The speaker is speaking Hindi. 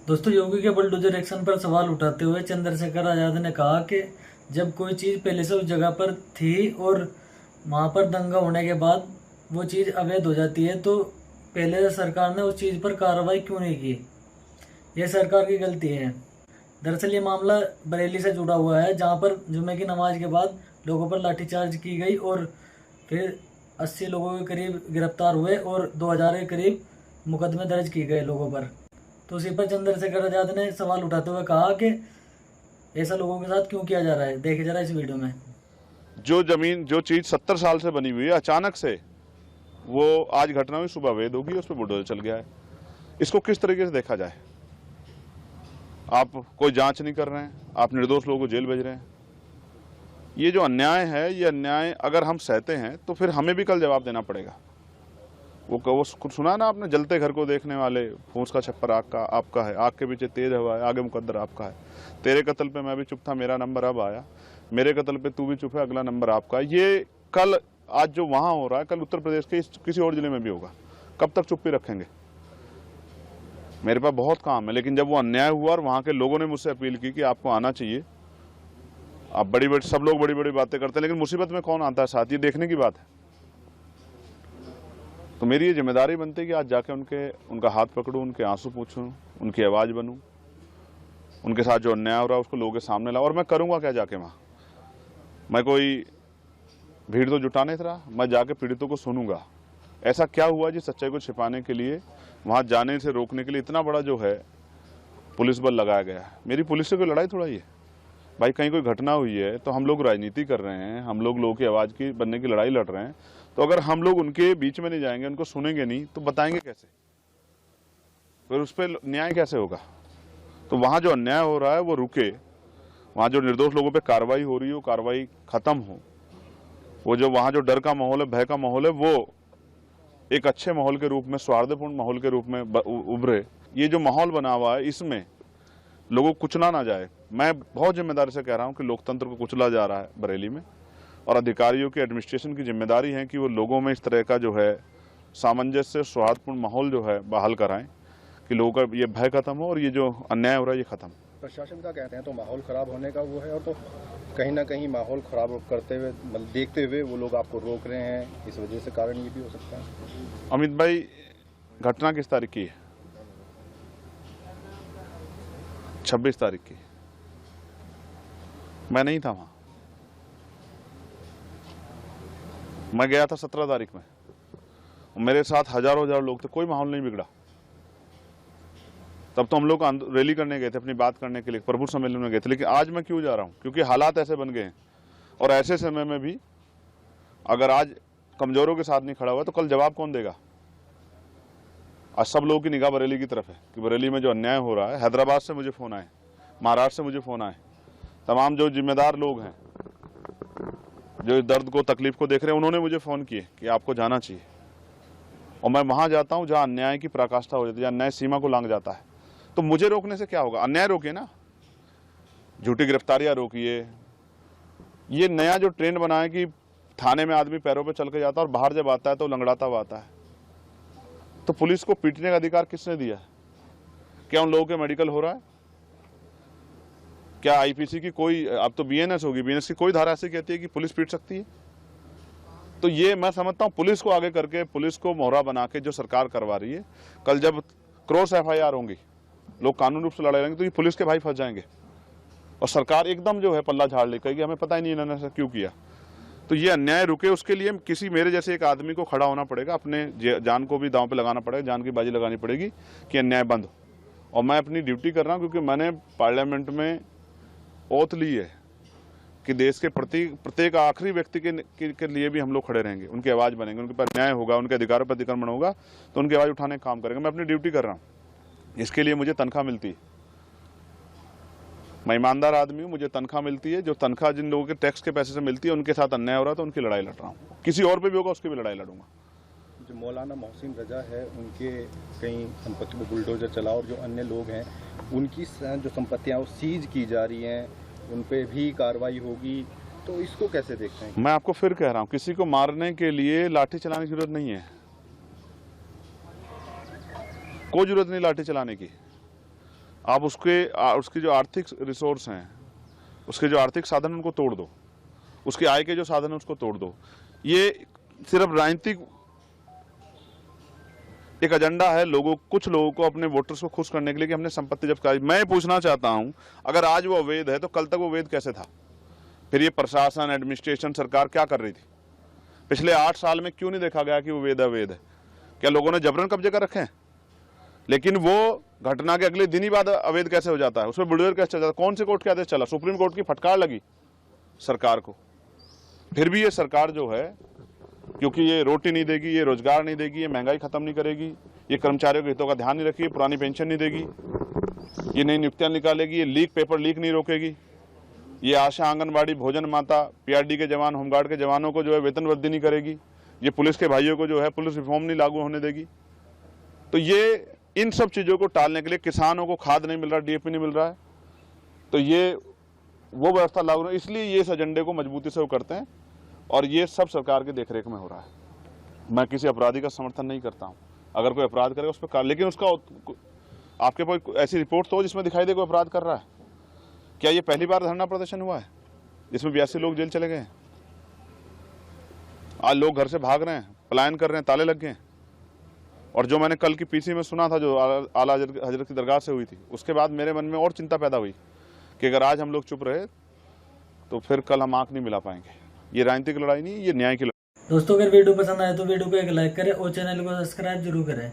दोस्तों, योगी के बुलडोजर एक्शन पर सवाल उठाते हुए चंद्रशेखर आजाद ने कहा कि जब कोई चीज़ पहले से उस जगह पर थी और वहां पर दंगा होने के बाद वो चीज़ अवैध हो जाती है तो पहले सरकार ने उस चीज़ पर कार्रवाई क्यों नहीं की। यह सरकार की गलती है। दरअसल ये मामला बरेली से जुड़ा हुआ है, जहां पर जुमे की नमाज के बाद लोगों पर लाठीचार्ज की गई और फिर 80 लोगों के करीब गिरफ्तार हुए और 2000 के करीब मुकदमे दर्ज किए गए लोगों पर। तो उसी पर चंद्रशेखर आजाद ने सवाल उठाते हुए कहा कि ऐसा लोगों के साथ क्यों किया जा रहा है। देखिए जरा इस वीडियो में। जो जमीन जो चीज 70 साल से बनी हुई है, अचानक से वो आज घटना हुई, सुबह अवैध होगी, उस पर बुलडोजर चल गया है। इसको किस तरीके से देखा जाए? आप कोई जांच नहीं कर रहे हैं, आप निर्दोष लोगों को जेल भेज रहे हैं। ये जो अन्याय है, ये अन्याय अगर हम सहते हैं तो फिर हमें भी कल जवाब देना पड़ेगा। वो सुना ना आपने, जलते घर को देखने वाले, फूस का छप्पर आग का आपका है, आग के पीछे तेज हवा है, आगे मुकद्दर आपका है। तेरे कत्ल पे मैं भी चुप था, मेरा नंबर अब आया, मेरे कत्ल पे तू भी चुप है, अगला नंबर आपका है। ये कल आज जो वहां हो रहा है, कल उत्तर प्रदेश के किसी और जिले में भी होगा। कब तक चुप्पी रखेंगे? मेरे पास बहुत काम है, लेकिन जब वो अन्याय हुआ और वहां के लोगों ने मुझसे अपील की कि आपको आना चाहिए, आप सब लोग बड़ी बड़ी बातें करते हैं, लेकिन मुसीबत में कौन आता है साथ, ये देखने की बात है। तो मेरी ये जिम्मेदारी बनती है कि आज जाके उनका हाथ पकड़ूं, उनके आंसू पूछूं, उनकी आवाज़ बनूं, उनके साथ जो अन्याय हो रहा है उसको लोगों के सामने लाऊं। और मैं करूंगा क्या जाके वहाँ? मैं कोई भीड़ तो जुटा नहीं रहा, मैं जाके पीड़ितों को सुनूंगा। ऐसा क्या हुआ जिस सच्चाई को छिपाने के लिए, वहाँ जाने से रोकने के लिए इतना बड़ा जो है पुलिस बल लगाया गया है। मेरी पुलिस से कोई लड़ाई थोड़ा ही है भाई। कहीं कोई घटना हुई है तो हम लोग राजनीति कर रहे हैं, हम लोगों की आवाज़ की बनने की लड़ाई लड़ रहे हैं। तो अगर हम लोग उनके बीच में नहीं जाएंगे, उनको सुनेंगे नहीं, तो बताएंगे कैसे? फिर उस पर न्याय कैसे होगा? तो वहाँ जो अन्याय हो रहा है वो रुके, वहाँ जो निर्दोष लोगों पे कार्रवाई हो रही है वो कार्रवाई खत्म हो। वो जो वहाँ जो डर का माहौल है, भय का माहौल है, वो एक अच्छे माहौल के रूप में, सौहार्दपूर्ण माहौल के रूप में उभरे। ये जो माहौल बना हुआ है, इसमें लोगों को कुचला ना जाए। मैं बहुत जिम्मेदारी से कह रहा हूँ कि लोकतंत्र को कुचला जा रहा है बरेली में, और अधिकारियों की, एडमिनिस्ट्रेशन की जिम्मेदारी है कि वो लोगों में इस तरह का जो है सामंजस्य, सौहार्दपूर्ण माहौल जो है बहाल कराएं, कि लोगों का ये भय खत्म हो और ये जो अन्याय हो रहा है ये खत्म। प्रशासन का कहते हैं तो माहौल खराब होने का वो है, और तो कहीं ना कहीं माहौल खराब करते हुए, देखते हुए वो लोग आपको रोक रहे हैं, इस वजह से कारण ये भी हो सकता है। अमित भाई, घटना किस तारीख की है? 26 तारीख की। मैं नहीं था वहां, मैं गया था 17 तारीख में। मेरे साथ हजारों लोग थे, कोई माहौल नहीं बिगड़ा। तब तो हम लोग रैली करने गए थे, अपनी बात करने के लिए, प्रभु सम्मेलन में गए थे। लेकिन आज मैं क्यों जा रहा हूं? क्योंकि हालात ऐसे बन गए हैं, और ऐसे समय में भी अगर आज कमजोरों के साथ नहीं खड़ा हुआ तो कल जवाब कौन देगा? आज सब लोगों की निगाह बरेली की तरफ है कि बरेली में जो अन्याय हो रहा है। हैदराबाद से मुझे फोन आए, महाराष्ट्र से मुझे फोन आए, तमाम जो जिम्मेदार लोग हैं, जो इस दर्द को, तकलीफ को देख रहे हैं, उन्होंने मुझे फोन किए कि आपको जाना चाहिए। और मैं वहां जाता हूं जहां अन्याय की पराकाष्ठा हो जाती है, जहां अन्याय सीमा को लांघ जाता है। तो मुझे रोकने से क्या होगा? अन्याय रोकिए ना, झूठी गिरफ्तारियां रोकिए। ये नया जो ट्रेंड बना है कि थाने में आदमी पैरों पे चल के जाता है और बाहर जब आता है तो लंगड़ाता हुआ आता है। तो पुलिस को पीटने का अधिकार किसने दिया है? क्या उन लोगों के मेडिकल हो रहा है? क्या आईपीसी की कोई, अब तो बीएनएस होगी, बीएनएस की कोई धारा ऐसी कहती है कि पुलिस पीट सकती है? तो ये मैं समझता हूं पुलिस को आगे करके, पुलिस को मोहरा बना के जो सरकार करवा रही है, कल जब क्रॉस एफआईआर होंगी, लोग कानूनी रूप से लड़ाई लड़ेंगे, तो ये पुलिस के भाई फंस जाएंगे और सरकार एकदम जो है पल्ला झाड़ ले कहेगी हमें पता ही नहीं इन्होंने ऐसा क्यों किया। तो ये अन्याय रुके, उसके लिए किसी मेरे जैसे एक आदमी को खड़ा होना पड़ेगा, अपने जान को भी दांव पे लगाना पड़ेगा, जान की बाजी लगानी पड़ेगी कि अन्याय बंद हो। और मैं अपनी ड्यूटी कर रहा हूँ, क्योंकि मैंने पार्लियामेंट में ओथ ली है कि देश के प्रत्येक आखिरी व्यक्ति के लिए भी हम लोग खड़े रहेंगे, उनकी आवाज़ बनेंगे, उनके पास न्याय होगा, उनके अधिकारों पर अतिक्रमण होगा तो उनकी आवाज़ उठाने का काम करेंगे। मैं अपनी ड्यूटी कर रहा हूँ, इसके लिए मुझे तनख्वाह मिलती है। मैं ईमानदार आदमी हूँ, मुझे तनख्वाह मिलती है। जो तनख्वाह जिन लोगों के टैक्स के पैसे से मिलती है, उनके साथ अन्याय हो रहा है तो उनकी लड़ाई लड़ रहा हूँ। किसी और पे भी होगा उसकी भी लड़ाई लड़ूंगा। जो मौलाना मोहसिन रजा है, उनके कई संपत्ति में बुलडोजर चला, और जो अन्य लोग हैं उनकी जो संपत्तियाँ सीज की जा रही हैं, उन पे भी कार्रवाई होगी, तो इसको कैसे देखते हैं? मैं आपको फिर कह रहा हूँ, किसी को मारने के लिए लाठी चलाने की जरूरत नहीं है, कोई जरूरत नहीं लाठी चलाने की। आप उसकी जो आर्थिक रिसोर्स हैं, उसके जो आर्थिक साधन उनको तोड़ दो, उसकी आय के जो साधन है उसको तोड़ दो। ये सिर्फ राजनीतिक एक एजेंडा है, कुछ लोगों को अपने वोटर्स को खुश करने के लिए कि हमने संपत्ति जब्त कराई। मैं पूछना चाहता हूं, अगर आज वो अवैध है तो कल तक वो अवैध कैसे था? फिर ये प्रशासन, एडमिनिस्ट्रेशन, सरकार क्या कर रही थी? पिछले 8 साल में क्यों नहीं देखा गया कि वो अवैध है? क्या लोगों ने जबरन कब्जे कर रखे हैं? लेकिन वो घटना के अगले दिन ही बाद अवैध कैसे हो जाता है? उसमें बुलडोजर कैसे चल जाता है? कौन से कोर्ट के आदेश चला? सुप्रीम कोर्ट की फटकार लगी सरकार को। फिर भी ये सरकार जो है, क्योंकि ये रोटी नहीं देगी, ये रोजगार नहीं देगी, ये महंगाई खत्म नहीं करेगी, ये कर्मचारियों के हितों का ध्यान नहीं रखेगी, पुरानी पेंशन नहीं देगी, ये नई नियुक्तियां निकालेगी, ये पेपर लीक नहीं रोकेगी, ये आशा, आंगनबाड़ी, भोजन माता, पीआरडी के जवान, होमगार्ड के जवानों को जो है वेतन वृद्धि नहीं करेगी, ये पुलिस के भाइयों को जो है पुलिस रिफॉर्म नहीं लागू होने देगी। तो ये इन सब चीज़ों को टालने के लिए, किसानों को खाद नहीं मिल रहा, डीएपी नहीं मिल रहा है, तो ये वो व्यवस्था लागू है। इसलिए ये इस एजेंडे को मजबूती से वो करते हैं और ये सब सरकार की देखरेख में हो रहा है। मैं किसी अपराधी का समर्थन नहीं करता हूँ। अगर कोई अपराध करेगा उस पर लेकिन उसका आपके कोई ऐसी रिपोर्ट तो हो जिसमें दिखाई दे कोई अपराध कर रहा है? क्या ये पहली बार धरना प्रदर्शन हुआ है जिसमें 82 लोग जेल चले गए हैं? आज लोग घर से भाग रहे हैं, पलायन कर रहे हैं, ताले लग गए हैं। और जो मैंने कल की पीसी में सुना था, जो आला हजरत की दरगाह से हुई थी, उसके बाद मेरे मन में और चिंता पैदा हुई कि अगर आज हम लोग चुप रहे तो फिर कल हम आंख नहीं मिला पाएंगे। ये राजनीतिक लड़ाई नहीं, ये न्याय की लड़ाई। दोस्तों, अगर वीडियो पसंद आए तो वीडियो को एक लाइक करें और चैनल को सब्सक्राइब जरूर करें।